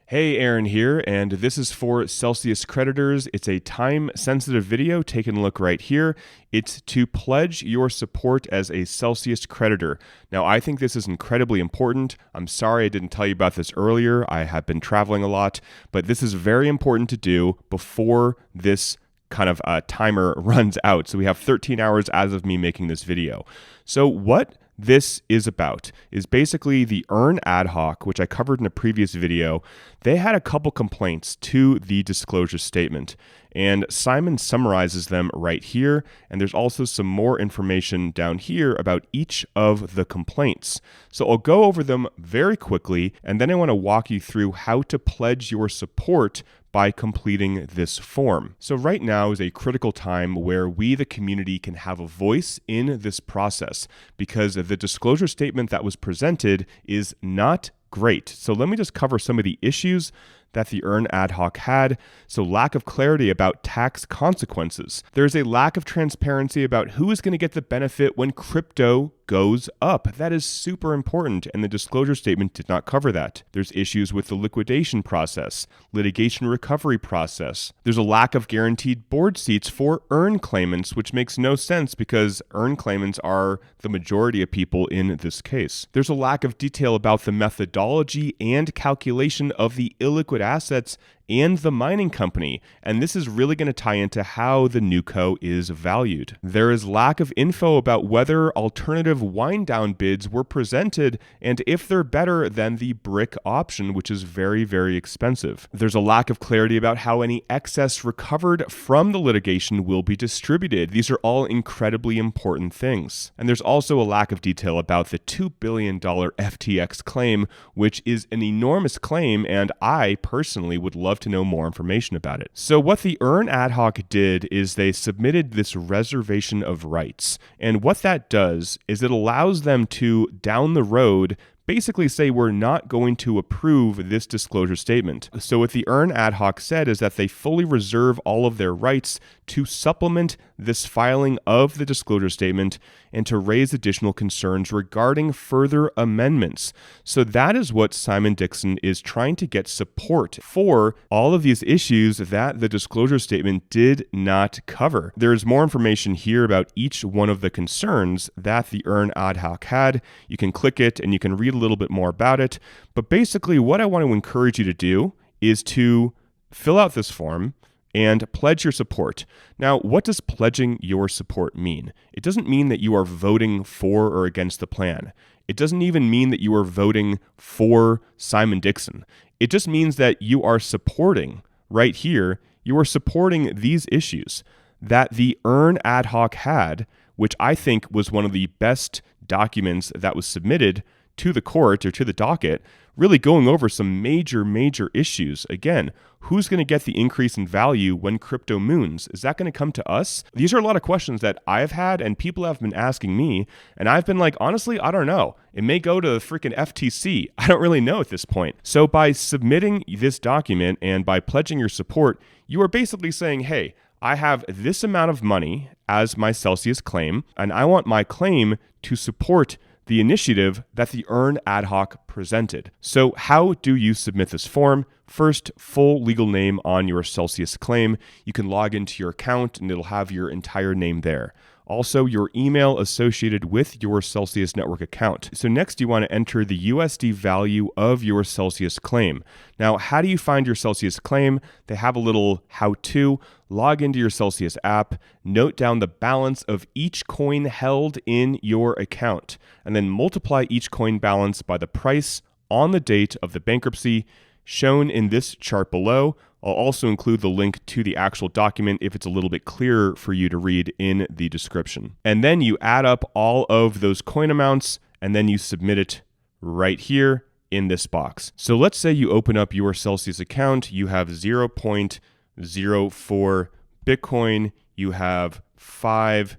Hey, Aaron here, and this is for Celsius Creditors. It's a time-sensitive video. Take a look right here. It's to pledge your support as a Celsius creditor. Now, I think this is incredibly important. I'm sorry I didn't tell you about this earlier. I have been traveling a lot, but this is very important to do before this kind of timer runs out. So we have 13 hours as of me making this video. So what this is about is basically the Earn ad hoc, which I covered in a previous video. They had a couple complaints to the disclosure statement, and Simon summarizes them right here. And there's also some more information down here about each of the complaints. So I'll go over them very quickly, and then I want to walk you through how to pledge your support by completing this form. So right now is a critical time where we, the community, can have a voice in this process because the disclosure statement that was presented is not great. So let me just cover some of the issues that the Earn ad hoc had. So lack of clarity about tax consequences. There's a lack of transparency about who is going to get the benefit when crypto goes up. That is super important, and the disclosure statement did not cover that. There's issues with the liquidation process, litigation recovery process. There's a lack of guaranteed board seats for Earn claimants, which makes no sense because Earn claimants are the majority of people in this case. There's a lack of detail about the methodology and calculation of the illiquid assets and the mining company, and this is really going to tie into how the NewCo is valued. There is lack of info about whether alternative wind down bids were presented and if they're better than the brick option, which is very, very expensive. There's a lack of clarity about how any excess recovered from the litigation will be distributed. These are all incredibly important things. And there's also a lack of detail about the $2 billion FTX claim, which is an enormous claim, and I personally would love to know more information about it. So what the Earn ad hoc did is they submitted this reservation of rights. And what that does is it allows them to, down the road, basically say we're not going to approve this disclosure statement. So what the Earn ad hoc said is that they fully reserve all of their rights to supplement this filing of the disclosure statement and to raise additional concerns regarding further amendments. So that is what Simon Dixon is trying to get support for all of these issues that the disclosure statement did not cover. There is more information here about each one of the concerns that the Earn ad hoc had. You can click it and you can read a little bit more about it. But basically what I want to encourage you to do is to fill out this form and pledge your support. Now, what does pledging your support mean? It doesn't mean that you are voting for or against the plan. It doesn't even mean that you are voting for Simon Dixon. It just means that you are supporting, right here, you are supporting these issues that the Earn ad hoc had, which I think was one of the best documents that was submitted to the court or to the docket, really going over some major issues. Again, who's going to get the increase in value when crypto moons? Is that going to come to us? These are a lot of questions that I've had and people have been asking me, and I've been like, honestly, I don't know. It may go to the freaking FTC. I don't really know at this point. So by submitting this document and by pledging your support, you are basically saying, hey, I have this amount of money as my Celsius claim, and I want my claim to support the initiative that the Earn ad hoc presented. So how do you submit this form? First, full legal name on your Celsius claim. You can log into your account and it'll have your entire name there. Also, your email associated with your Celsius Network account. So next, you want to enter the USD value of your Celsius claim. Now, how do you find your Celsius claim? They have a little how-to. Log into your Celsius app, note down the balance of each coin held in your account, and then multiply each coin balance by the price on the date of the bankruptcy shown in this chart below. I'll also include the link to the actual document if it's a little bit clearer for you to read in the description. And then you add up all of those coin amounts and then you submit it right here in this box. So let's say you open up your Celsius account, you have 0.04 Bitcoin, you have 5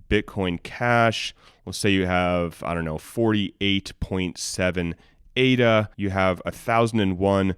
Bitcoin Cash. Let's say you have, 48.7 ADA, you have 1,001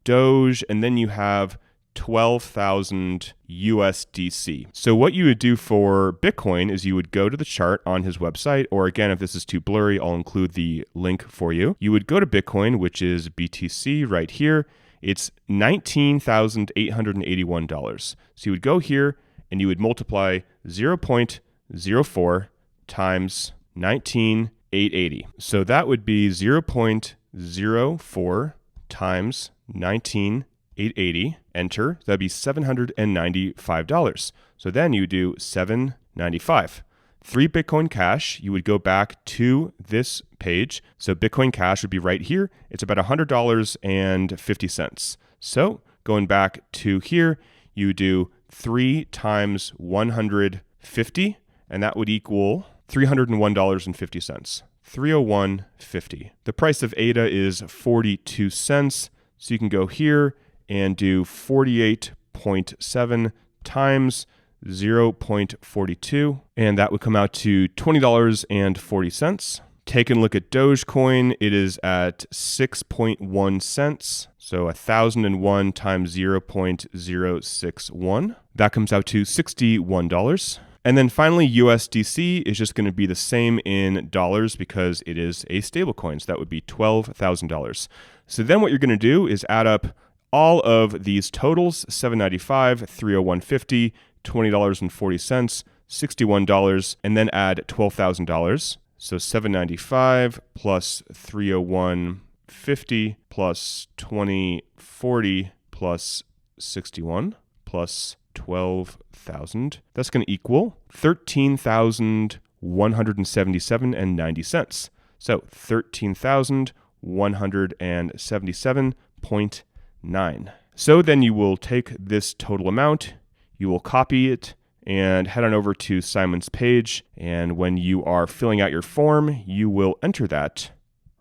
Doge, and then you have 12,000 USDC. So what you would do for Bitcoin is you would go to the chart on his website, or again, if this is too blurry, I'll include the link for you. You would go to Bitcoin, which is BTC right here, it's $19,881. So you would go here and you would multiply 0.04 times 19,880. So that would be 0.04 times 19,880. Enter. That'd be $795. So then you do $795. 3 Bitcoin Cash, you would go back to this page. So Bitcoin Cash would be right here. It's about $100.50. So going back to here, you do 3 times 150, and that would equal $301.50. $301.50. The price of ADA is 42 cents. So you can go here and do 48.7 times 0.42, and that would come out to $20.40. Taking a look at Dogecoin, it is at 6.1 cents. So 1,001 times 0.061. That comes out to $61. And then finally, USDC is just going to be the same in dollars because it is a stablecoin. So that would be $12,000. So then what you're going to do is add up all of these totals, $795, $301.50, $20.40, $61, and then add $12,000. So $795 plus $301.50 plus $20.40 plus 61 plus 12,000. That's going to equal $13,177.90. So 13,177.9. So then you will take this total amount, you will copy it and head on over to Simon's page. And when you are filling out your form, you will enter that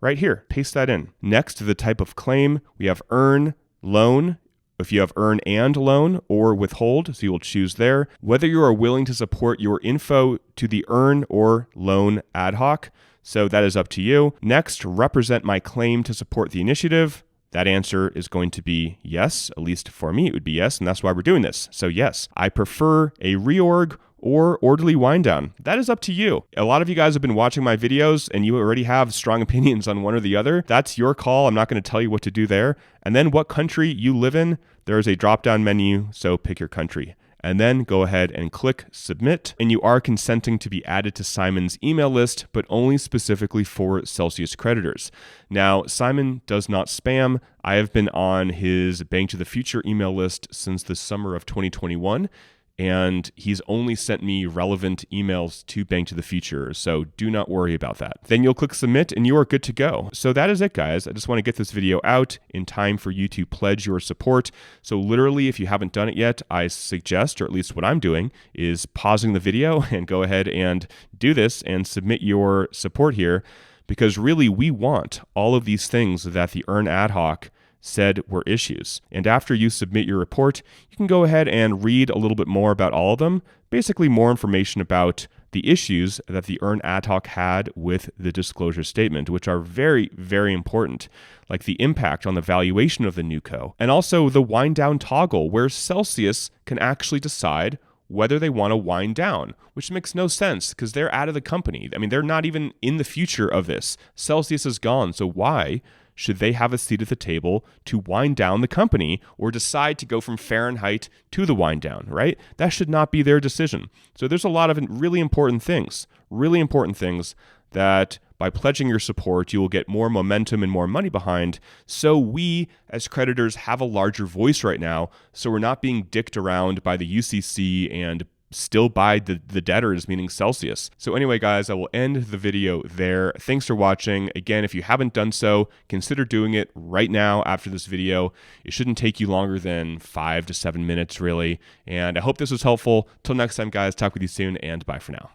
right here. Paste that in. Next to the type of claim, we have earn, loan. If you have earn and loan or withhold, so you will choose there. Whether you are willing to support your info to the earn or loan ad hoc. So that is up to you. Next, represent my claim to support the initiative. That answer is going to be yes, at least for me it would be yes, and that's why we're doing this. So yes, I prefer a reorg or orderly wind down. That is up to you. A lot of you guys have been watching my videos and you already have strong opinions on one or the other. That's your call. I'm not going to tell you what to do there. And then what country you live in, there is a drop-down menu, so pick your country. And then go ahead and click submit. And you are consenting to be added to Simon's email list, but only specifically for Celsius creditors. Now, Simon does not spam. I have been on his Bank to the Future email list since the summer of 2021. And he's only sent me relevant emails to Bank to the Future, so do not worry about that. Then you'll click submit and you are good to go. So that is it, guys. I just want to get this video out in time for you to pledge your support. So literally, if you haven't done it yet, I suggest, or at least what I'm doing, is pausing the video and go ahead and do this and submit your support here, because really we want all of these things that the Earn Ad Hoc said were issues. And after you submit your report, you can go ahead and read a little bit more about all of them, basically more information about the issues that the Earn Ad Hoc had with the disclosure statement, which are very, very important, like the impact on the valuation of the NewCo, and also the wind down toggle where Celsius can actually decide whether they want to wind down, which makes no sense because they're out of the company. I mean, they're not even in the future of this. Celsius is gone, so why should they have a seat at the table to wind down the company or decide to go from Fahrenheit to the wind down, right? That should not be their decision. So there's a lot of really important things that by pledging your support, you will get more momentum and more money behind. So we as creditors have a larger voice right now. So we're not being dicked around by the UCC and still by the debtors, meaning Celsius. So anyway, guys, I will end the video there. Thanks for watching. Again, if you haven't done so, consider doing it right now after this video. It shouldn't take you longer than 5 to 7 minutes, really. And I hope this was helpful. Till next time, guys, talk with you soon, and bye for now.